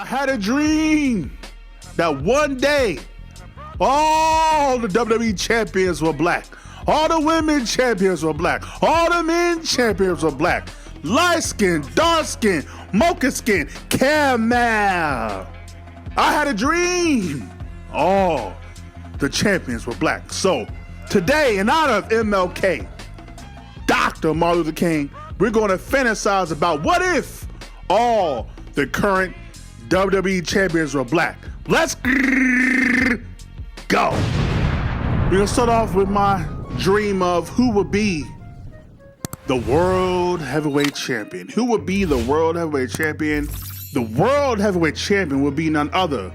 I had a dream that one day all the WWE champions were black. All the women champions were black. All the men champions were black. Light skin, dark skin, mocha skin, caramel. I had a dream. All the champions were black. So today, in honor of MLK, Dr. Martin Luther King, we're going to fantasize about what if all the current WWE champions were black. Let's go. We're going to start off with my dream of who would be the World Heavyweight Champion. Who would be the World Heavyweight Champion? The World Heavyweight Champion would be none other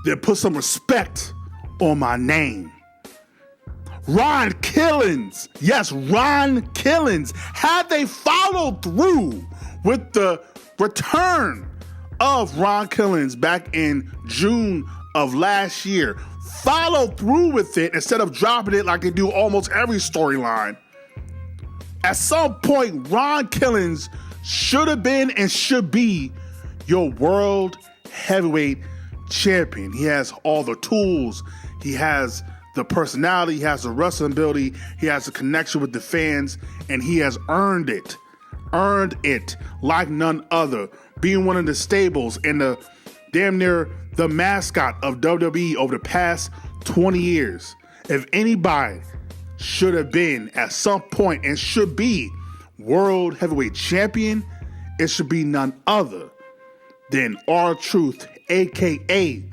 than put some respect on my name. Ron Killings. Yes, Ron Killings. Had they followed through with the return of Ron Killings back in June of last year, follow through with it instead of dropping it like they do almost every storyline. At some point, Ron Killings should have been and should be your World Heavyweight Champion. He has all the tools. He has the personality. He has the wrestling ability. He has the connection with the fans, and he has earned it. Earned it like none other. Being one of the stables and the damn near the mascot of WWE over the past 20 years. If anybody should have been at some point and should be World Heavyweight Champion, it should be none other than R-Truth, aka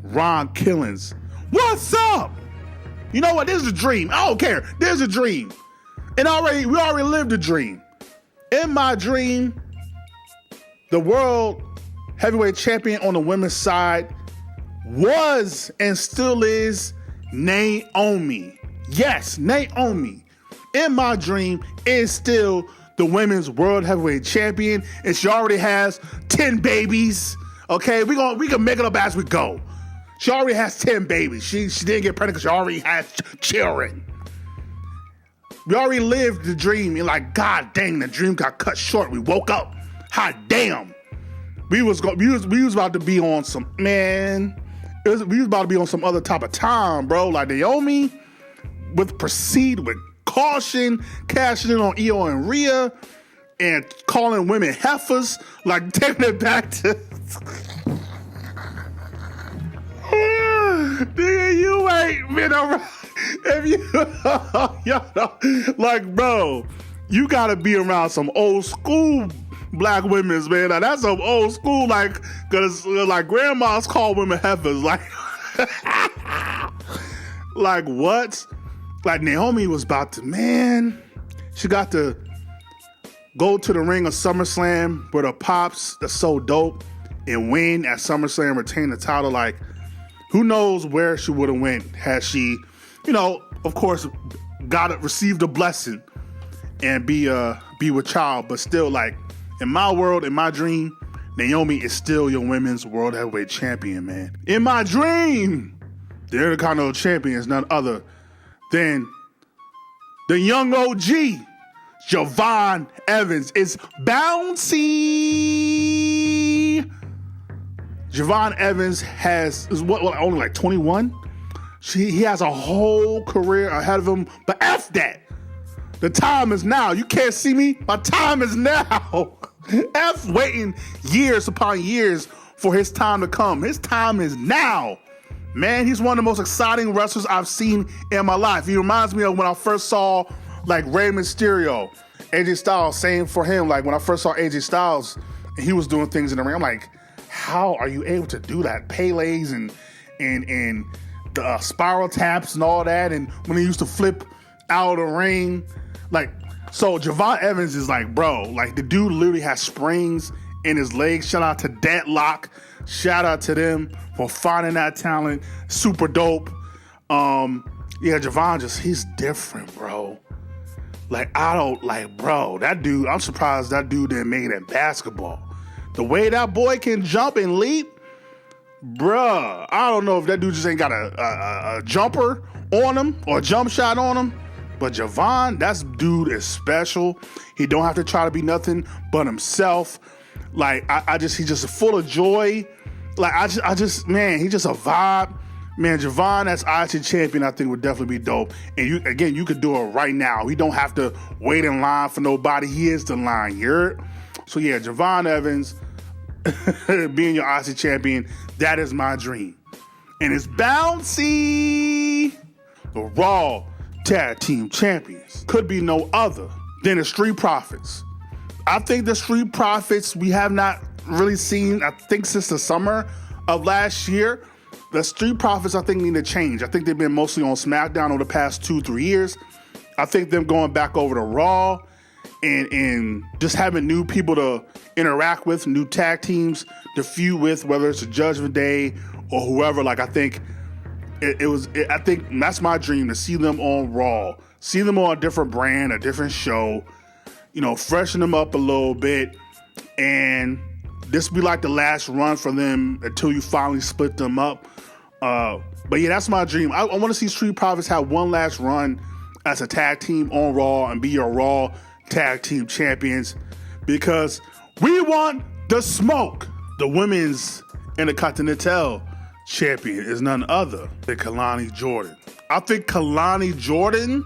Ron Killings. What's up? You know what? This is a dream. I don't care. There's a dream. And we already lived the dream. In my dream, the World Heavyweight Champion on the women's side was and still is Naomi. Yes, Naomi. In my dream is still the women's World Heavyweight Champion, and she already has 10 babies. Okay, we can make it up as we go. She already has 10 babies. She didn't get pregnant because she already has children. We already lived the dream. You're like, God dang, the dream got cut short. We woke up. Hot damn. We was about to be on some, man. We was about to be on some other type of time, bro. Like Naomi would proceed with caution, cashing in on Io and Rhea, and calling women heifers, like taking it back to. Nigga, you ain't been around. If you, like, bro, you gotta be around some old school black women, man. Now, that's some old school, like, cause like grandmas call women heifers, like, like what? Like Naomi was about to, man, she got to go to the ring of SummerSlam with her pops, that's so dope, and win at SummerSlam, retain the title. Like, who knows where she would have went had she, of course, received a blessing and be with child. But still, like, in my world, in my dream, Naomi is still your women's World Heavyweight Champion, man. In my dream, the Intercontinental Champion is none other than the young OG, Javon Evans. Is bouncy. Javon Evans is only like 21? He has a whole career ahead of him, but F that. The time is now. You can't see me. My time is now. F waiting years upon years for his time to come. His time is now. Man, he's one of the most exciting wrestlers I've seen in my life. He reminds me of when I first saw, like, Rey Mysterio, AJ Styles. Same for him. Like, when I first saw AJ Styles and he was doing things in the ring, I'm like, how are you able to do that? Pele's and the spiral taps and all that. And when he used to flip out of the ring, like, so Javon Evans is like, bro, like, the dude literally has springs in his legs. Shout out to Deadlock. Shout out to them for finding that talent. Super dope. Yeah, Javon he's different, bro. Like, bro, that dude, I'm surprised that dude didn't make it in basketball. The way that boy can jump and leap, bruh, I don't know if that dude just ain't got a jumper on him or a jump shot on him. But Javon, that dude is special. He don't have to try to be nothing but himself. Like he's just full of joy. Like man, he's just a vibe. Man, Javon as IC champion, I think would definitely be dope. And you could do it right now. He don't have to wait in line for nobody. He is the line. So yeah, Javon Evans being your IC champion, that is my dream. And it's bouncy. The Raw Tag Team Champions could be no other than the Street Profits. I think the Street Profits we have not really seen, I think, since the summer of last year. The Street Profits, I think, need to change. I think they've been mostly on SmackDown over the past 2-3 years. I think them going back over to Raw and just having new people to interact with, new tag teams to feud with, whether it's a Judgment Day or whoever. Like, I think I think that's my dream, to see them on Raw, see them on a different brand, a different show, freshen them up a little bit, and this be like the last run for them until you finally split them up. But yeah, that's my dream. I want to see Street Profits have one last run as a tag team on Raw and be your Raw Tag Team Champions, because we want the smoke. The Women's Intercontinental Champion is none other than Kalani Jordan. I think Kalani Jordan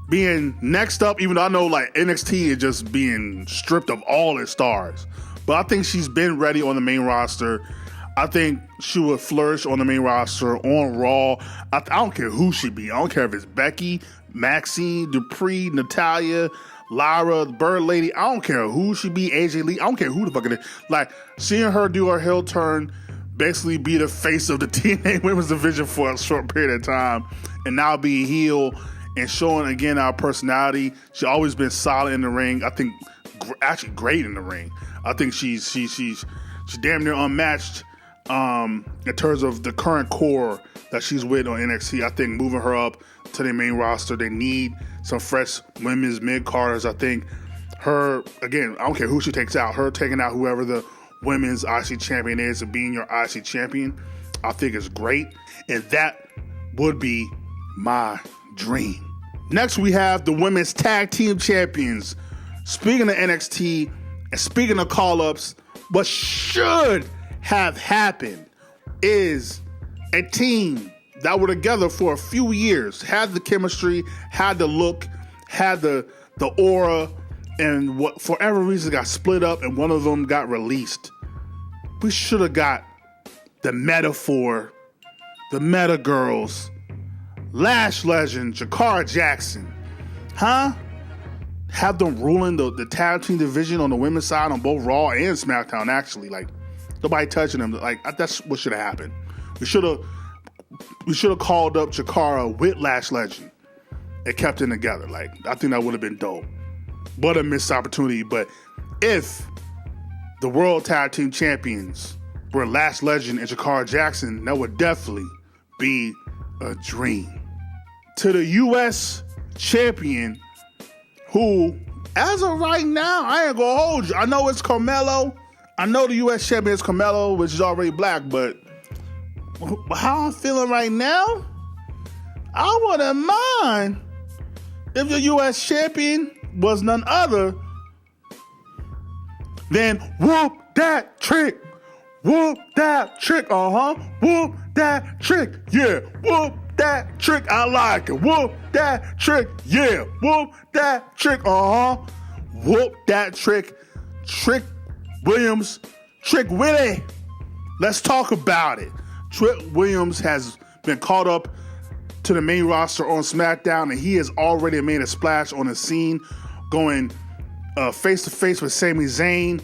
being next up, even though I know like NXT is just being stripped of all its stars, but I think she's been ready on the main roster. I think she would flourish on the main roster on Raw. I don't care who she be. I don't care if it's Becky, Maxine, Dupree, Natalia, Lyra, the Bird Lady. I don't care who she be, AJ Lee. I don't care who the fuck it is. Like, seeing her do her heel turn, basically be the face of the TNA Women's Division for a short period of time, and now be a heel and showing again our personality. She's always been solid in the ring. I think actually great in the ring. I think she's damn near unmatched in terms of the current core that she's with on NXT. I think moving her up to the main roster, they need some fresh women's mid-carders. I think her, again, I don't care who she takes out, her taking out whoever the women's IC champion is and being your IC champion, I think is great. And that would be my dream. Next, we have the women's tag team champions. Speaking of NXT and speaking of call-ups, what should have happened is a team that were together for a few years, had the chemistry, had the look, had the aura, and what for every reason got split up and one of them got released. We should have got the Metaphor, the Meta Girls, Lash Legend, Jakara Jackson. Have them ruling the tag team division on the women's side on both Raw and SmackDown, actually. Like, nobody touching them. Like, that's what should have happened. We should have called up Jakara with Lash Legend and kept them together. Like, I think that would have been dope. What a missed opportunity. But if the World Tag Team Champions were Lash Legend and Jakara Jackson, that would definitely be a dream. To the U.S. champion, who, as of right now, I ain't gonna hold you. I know it's Carmelo. I know the U.S. champion is Carmelo, which is already black, but how I'm feeling right now, I wouldn't mind if the U.S. champion was none other than Whoop That Trick. Whoop that trick, Whoop that trick, yeah. Whoop that trick, I like it. Whoop that trick, yeah. Whoop that trick, Whoop that trick. Trick Williams, Trick Willie. Let's talk about it. Trick Williams has been caught up to the main roster on SmackDown, and he has already made a splash on the scene, going face to face with Sami Zayn,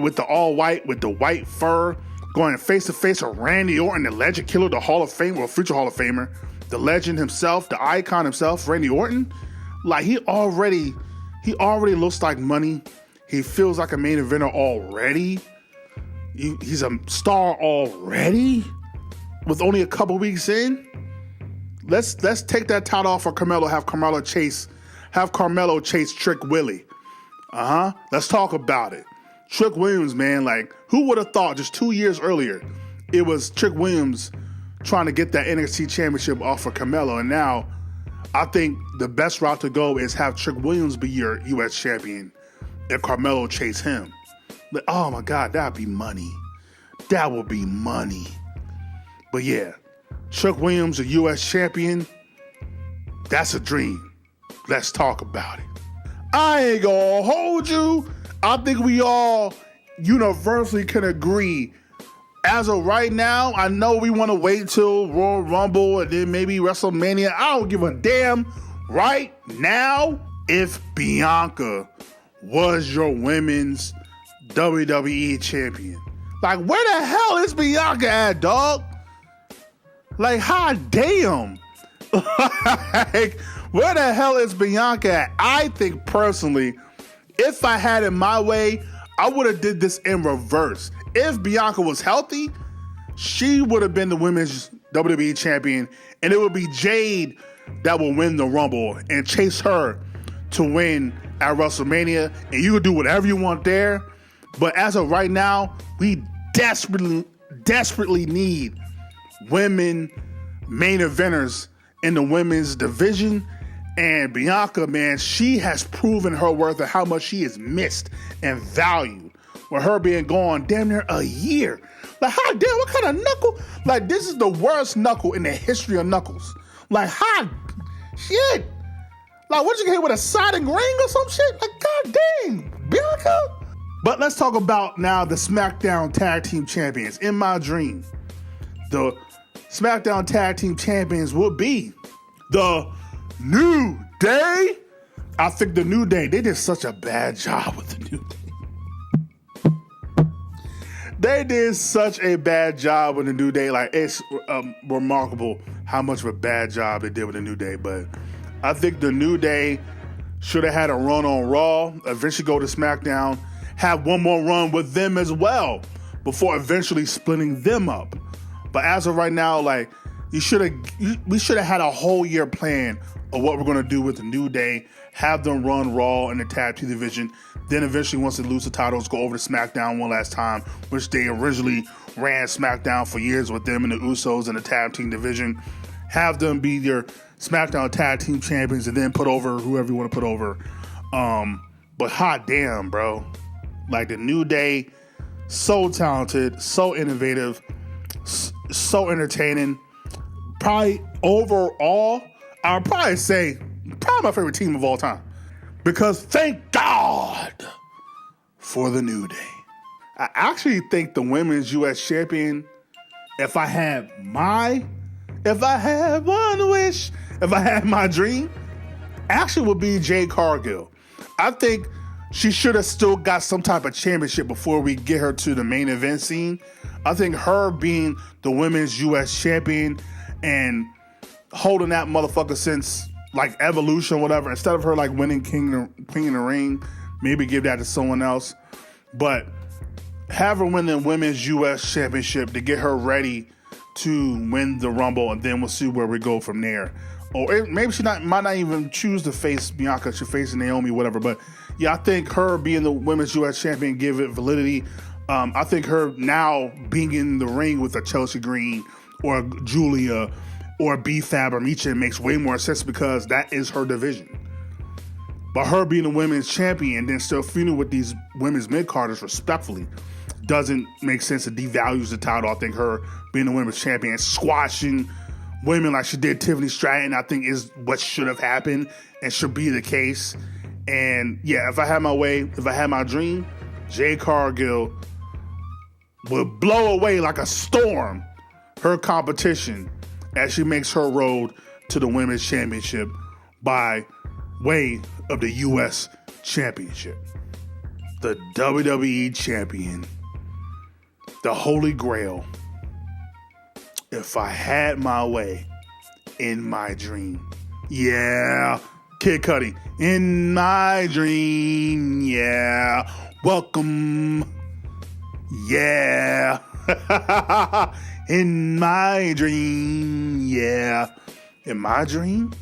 with the all white, with the white fur, going face to face with Randy Orton, the legend killer, the Hall of Famer, or future Hall of Famer, the legend himself, the icon himself, Randy Orton. Like, he already looks like money. He feels like a main eventer already. He's a star already with only a couple weeks in. Let's take that title off for Carmelo. Have Carmelo chase Trick Willie. Let's talk about it. Trick Williams, man, like, who would have thought just 2 years earlier it was Trick Williams trying to get that NXT championship off for Carmelo, and now I think the best route to go is have Trick Williams be your U.S. champion and Carmelo chase him. Like, oh my God, that'd be money. That would be money. But yeah, Chuck Williams, a U.S. champion, that's a dream. Let's talk about it. I ain't gonna hold you. I think we all universally can agree. As of right now, I know we want to wait till Royal Rumble and then maybe WrestleMania. I don't give a damn. Right now, if Bianca was your women's WWE champion, like, where the hell is Bianca at, dog? Like, hot damn. Like, where the hell is Bianca at? I think personally, if I had it my way, I would have did this in reverse. If Bianca was healthy, she would have been the women's WWE champion, and it would be Jade that will win the Rumble and chase her to win at WrestleMania, and you could do whatever you want there. But as of right now, we desperately need women main eventers in the women's division. And Bianca, man, she has proven her worth and how much she is missed and valued. With her being gone damn near a year. Like, how damn, what kind of knuckle? Like, this is the worst knuckle in the history of knuckles. Like, how shit? Like, what, you get hit with a siding ring or some shit? Like, god dang, Bianca. But let's talk about now the SmackDown Tag Team Champions. In my dream, the SmackDown Tag Team Champions will be the New Day. I think the New Day, they did such a bad job with the New Day. They did such a bad job with the New Day. Like, it's remarkable how much of a bad job they did with the New Day. But I think the New Day should have had a run on Raw, eventually go to SmackDown, have one more run with them as well before eventually splitting them up. But as of right now, like, we should have had a whole year plan of what we're going to do with the New Day, have them run Raw in the tag team division, then eventually once they lose the titles, go over to SmackDown one last time, which they originally ran SmackDown for years with them and the Usos in the tag team division, have them be their SmackDown tag team champions and then put over whoever you want to put over. But hot damn, bro. Like, the New Day, so talented, so innovative, so entertaining. Probably overall, I would probably say probably my favorite team of all time. Because thank God for the New Day. I actually think the women's U.S. champion, if I had one wish, if I had my dream, actually would be Jade Cargill. I think she should have still got some type of championship before we get her to the main event scene. I think her being the women's U.S. champion and holding that motherfucker since like Evolution or whatever, instead of her like winning King in the Ring, maybe give that to someone else. But have her win the women's U.S. championship to get her ready to win the Rumble, and then we'll see where we go from there. Or maybe she might not even choose to face Bianca. She faces Naomi, whatever. But yeah, I think her being the women's U.S. champion give it validity. I think her now being in the ring with a Chelsea Green or a Julia or a B-Fab or Micha makes way more sense because that is her division. But her being the women's champion and then still feuding with these women's mid-carders respectfully doesn't make sense. It devalues the title. I think her being the women's champion, squashing women like she did Tiffany Stratton, I think is what should have happened and should be the case. And yeah, if I had my way, if I had my dream, Jade Cargill would blow away like a storm her competition as she makes her road to the women's championship by way of the U.S. championship. The WWE champion, the Holy Grail. If I had my way, in my dream. Yeah, Kid Cudi, in my dream, yeah. Welcome, yeah. In my dream, yeah. In my dream,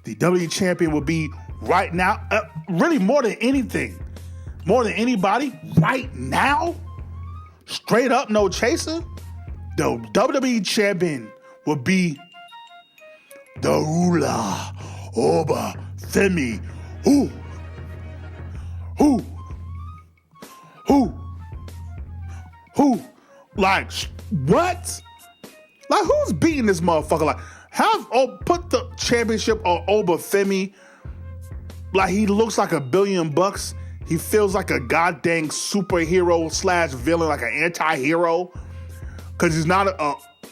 the WWE champion would be right now, really more than anything, more than anybody, right now, straight up, no chaser, the WWE champion would be the Ula Oba Femi. Who? Who? Like, what? Like, who's beating this motherfucker? Like, put the championship on Obafemi. Like, he looks like $1 billion. He feels like a goddamn superhero / villain, like an anti-hero. Because he's not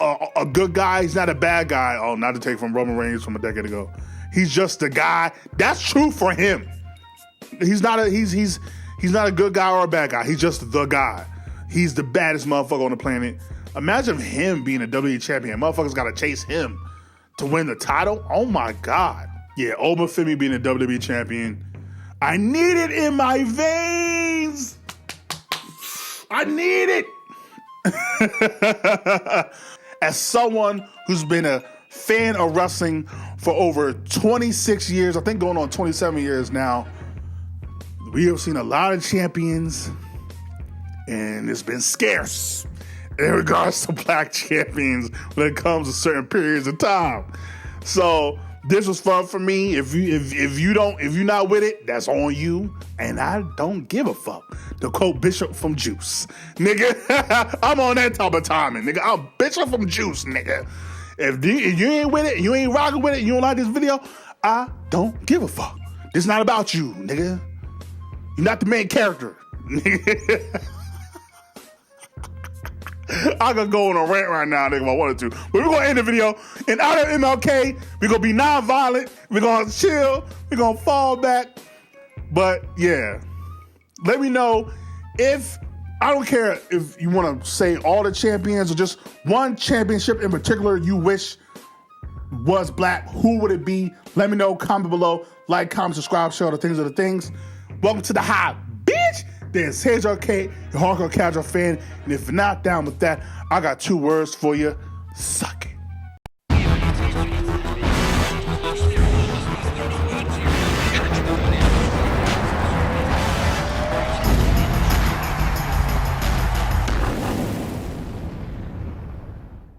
a good guy. He's not a bad guy. Oh, not to take from Roman Reigns from a decade ago. He's just a guy. That's true for him. He's not a good guy or a bad guy. He's just the guy. He's the baddest motherfucker on the planet. Imagine him being a WWE champion. Motherfuckers got to chase him to win the title. Oh my God. Yeah, Obafemi being a WWE champion. I need it in my veins. I need it. As someone who's been a fan of wrestling for over 26 years, I think going on 27 years now, we have seen a lot of champions, and it's been scarce in regards to black champions when it comes to certain periods of time. So this was fun for me. If you're not with it, that's on you, and I don't give a fuck. To quote Bishop from Juice, nigga, I'm on that type of timing, nigga. I'm Bishop from Juice, nigga. If you ain't with it, you ain't rocking with it, you don't like this video, I don't give a fuck. This is not about you, nigga. You're not the main character. I could go on a rant right now, nigga, if I wanted to. But we're going to end the video. In honor of MLK, we're going to be non-violent. We're going to chill. We're going to fall back. But, yeah. Let me know if, I don't care if you want to say all the champions or just one championship in particular you wish was black. Who would it be? Let me know. Comment below. Like, comment, subscribe, share the things are the things. Welcome to the high, bitch. This is Arcade, your hardcore casual fan. And if you're not down with that, I got 2 words for you. Suck.